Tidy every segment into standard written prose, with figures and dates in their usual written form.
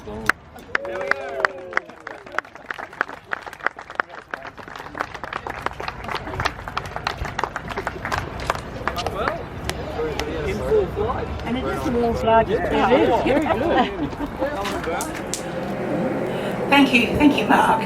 And it is the world's largest town. It is, very good. Thank you, Mark.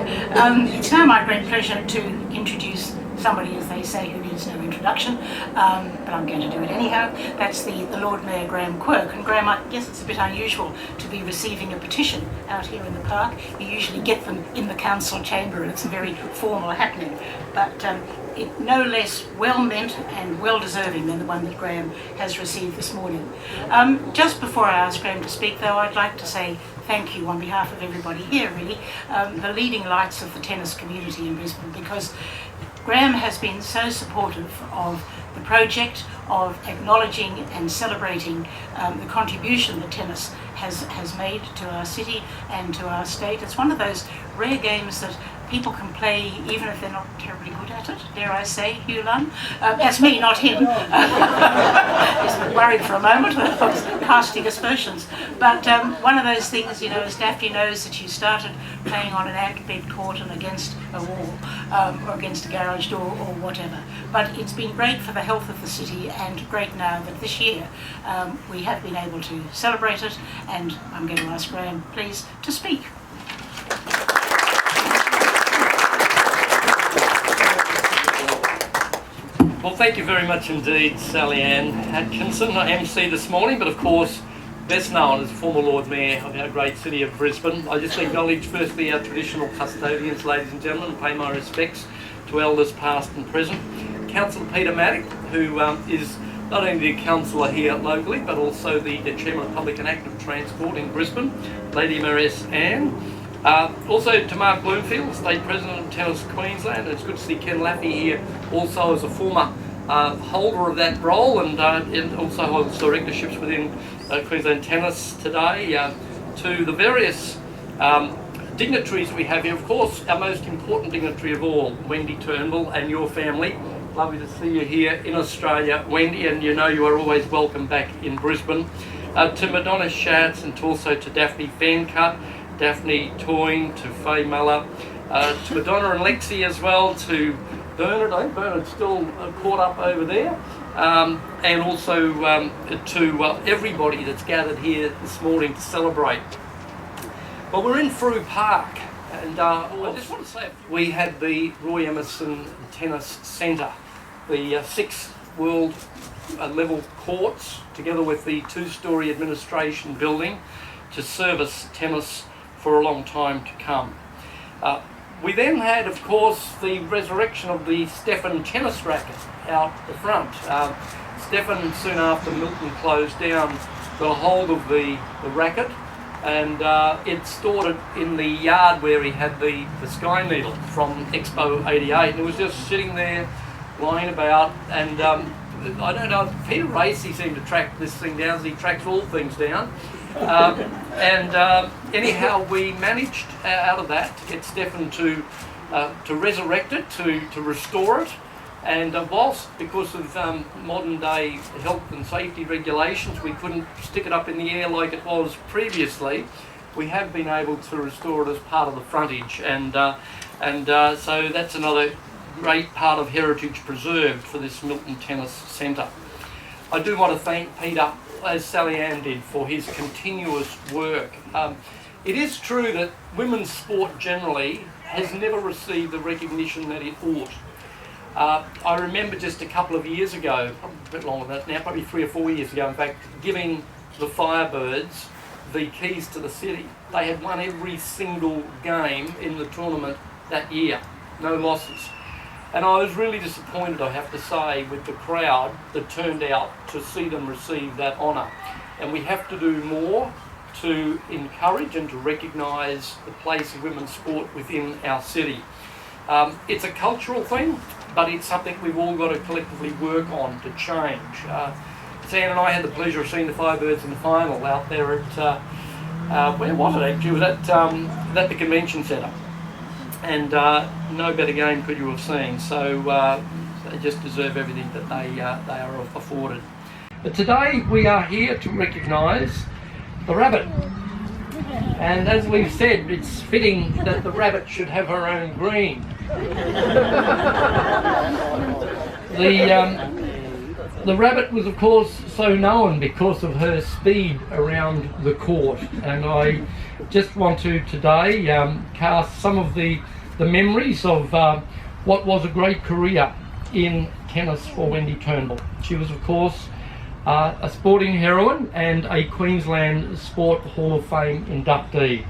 It's now my great pleasure to introduce somebody, as they say, who needs no introduction, but I'm going to do it anyhow. That's the Lord Mayor Graham Quirk. And Graham, I guess it's a bit unusual to be receiving a petition out here in the park. You usually get them in the council chamber, and it's a very formal happening. But it no less well-meant and well-deserving than the one that Graham has received this morning. Just before I ask Graham to speak, though, I'd like to say thank you on behalf of everybody here, really, the leading lights of the tennis community in Brisbane, because Graham has been so supportive of the project, of acknowledging and celebrating the contribution that tennis has made to our city and to our state. It's one of those rare games that people can play even if they're not terribly good at it, dare I say, Hugh Lunn. That's me, not him. He's worried for a moment. I was casting aspersions. But one of those things, as Daphne knows, that you started playing on an ant-bed court and against a wall or against a garage door or whatever. But it's been great for the health of the city, and great now that this year we have been able to celebrate it, and I'm going to ask Graham, please, to speak. Well, thank you very much indeed, Sally Ann Atkinson, MC this morning, but of course, best known as former Lord Mayor of our great city of Brisbane. I just acknowledge firstly our traditional custodians, ladies and gentlemen, and pay my respects to elders past and present. Councillor Peter Maddock, who is not only the councillor here locally, but also the Chairman of Public and Active Transport in Brisbane, Lady Mayoress Ann. Also to Mark Bloomfield, State President of Tennis Queensland. It's good to see Ken Laffey here, also as a former holder of that role, and also holds directorships within Queensland Tennis today. To the various dignitaries we have here, of course, our most important dignitary of all, Wendy Turnbull and your family. Lovely to see you here in Australia, Wendy, and you are always welcome back in Brisbane. To Madonna Schatz, and also to Daphne Fancutt, Daphne Toyne, to Faye Muller, to Madonna and Lexi as well, to Bernard. I think Bernard's still caught up over there, and also to everybody that's gathered here this morning to celebrate. Well, we're in Frew Park, and I just want to say we had the Roy Emerson Tennis Centre, the 6 world level courts, together with the 2-storey administration building, to service tennis for a long time to come. We then had, of course, the resurrection of the Stefan tennis racket out the front. Stefan, soon after Milton closed down, got a hold of the racket, and it stored it in the yard where he had the Sky Needle from Expo 88, and it was just sitting there lying about. And I don't know, Peter Racy seemed to track this thing down, as he tracks all things down. Anyhow, we managed out of that to get Stefan to resurrect it, to restore it, and whilst because of modern day health and safety regulations we couldn't stick it up in the air like it was previously, we have been able to restore it as part of the frontage, and so that's another great part of heritage preserved for this Milton Tennis Centre. I do want to thank Peter, as Sally Ann did, for his continuous work. It is true that women's sport generally has never received the recognition that it ought. I remember just a couple of years ago, probably a bit longer than that now, probably 3 or 4 years ago in fact, giving the Firebirds the keys to the city. They had won every single game in the tournament that year, no losses. And I was really disappointed, I have to say, with the crowd that turned out to see them receive that honour. And we have to do more to encourage and to recognise the place of women's sport within our city. It's a cultural thing, but it's something we've all got to collectively work on to change. Sam and I had the pleasure of seeing the Firebirds in the final out there at, where was it actually? It was at the Convention Centre. And no better game could you have seen, so they just deserve everything that they are afforded. But today we are here to recognise the rabbit. And as we've said, it's fitting that the rabbit should have her own green. The rabbit was, of course, so known because of her speed around the court, and I just want to today cast some of the memories of what was a great career in tennis for Wendy Turnbull. She was, of course, a sporting heroine and a Queensland Sport Hall of Fame inductee.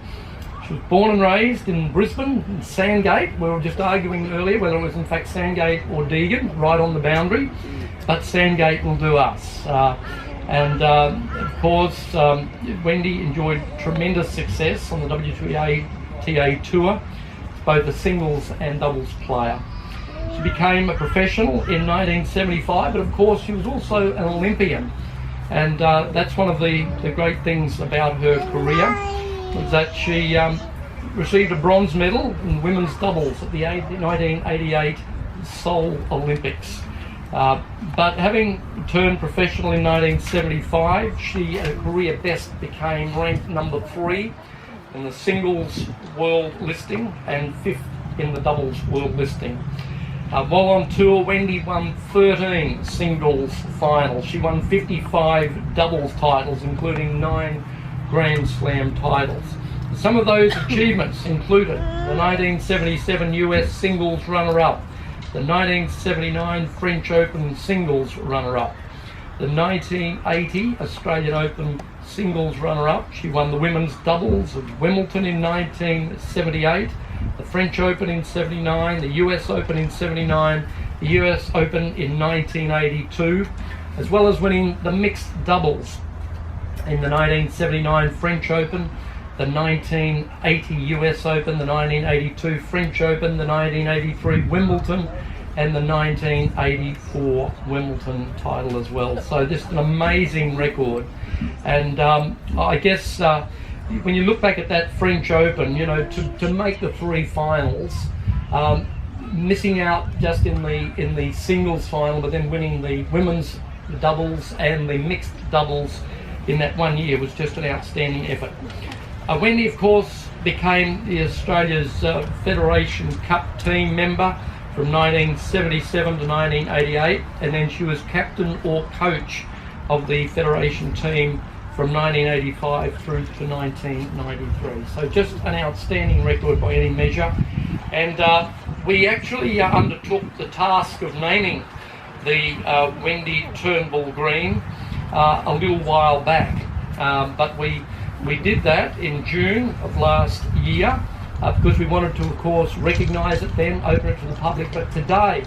She was born and raised in Brisbane, in Sandgate. We were just arguing earlier whether it was in fact Sandgate or Deagon, right on the boundary, but Sandgate will do us. Of course, Wendy enjoyed tremendous success on the WTA Tour, both a singles and doubles player. She became a professional in 1975, but of course she was also an Olympian. And that's one of the great things about her career, was that she received a bronze medal in women's doubles at the 1988 Seoul Olympics. But having turned professional in 1975, she, at her career best, became ranked number 3 in the singles world listing and 5th in the doubles world listing. While on tour, Wendy won 13 singles finals. She won 55 doubles titles, including 9 Grand Slam titles. Some of those achievements included the 1977 US singles runner-up, the 1979 French Open singles runner-up, the 1980 Australian Open singles runner-up. She won the women's doubles of Wimbledon in 1978, the French Open in 79, the US Open in 79, the US Open in 1982, as well as winning the mixed doubles in the 1979 French Open, the 1980 US Open, the 1982 French Open, the 1983 Wimbledon, and the 1984 Wimbledon title as well. So just an amazing record. And I guess when you look back at that French Open, you know, to make the 3 finals, missing out just in the singles final, but then winning the women's doubles and the mixed doubles in that one year was just an outstanding effort. Wendy, of course, became the Australia's Federation Cup team member from 1977 to 1988, and then she was captain or coach of the Federation team from 1985 through to 1993. So just an outstanding record by any measure. And we actually undertook the task of naming the Wendy Turnbull Green a little while back, but we did that in June of last year because we wanted to, of course, recognise it then, open it to the public. But today,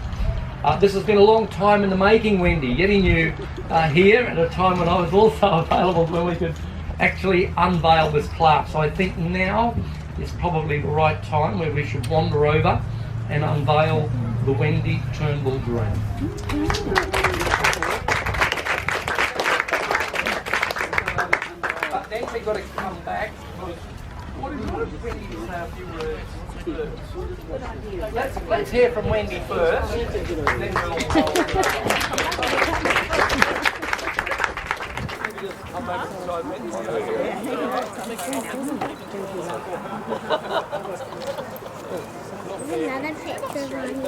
this has been a long time in the making, Wendy, getting you here at a time when I was also available when we could actually unveil this plaque. So I think now is probably the right time where we should wander over and unveil the Wendy Turnbull Green. But then we've got to come back because what is Wendy to say a few words first? Let's hear from Wendy first. Then we'll come back inside Another picture on you.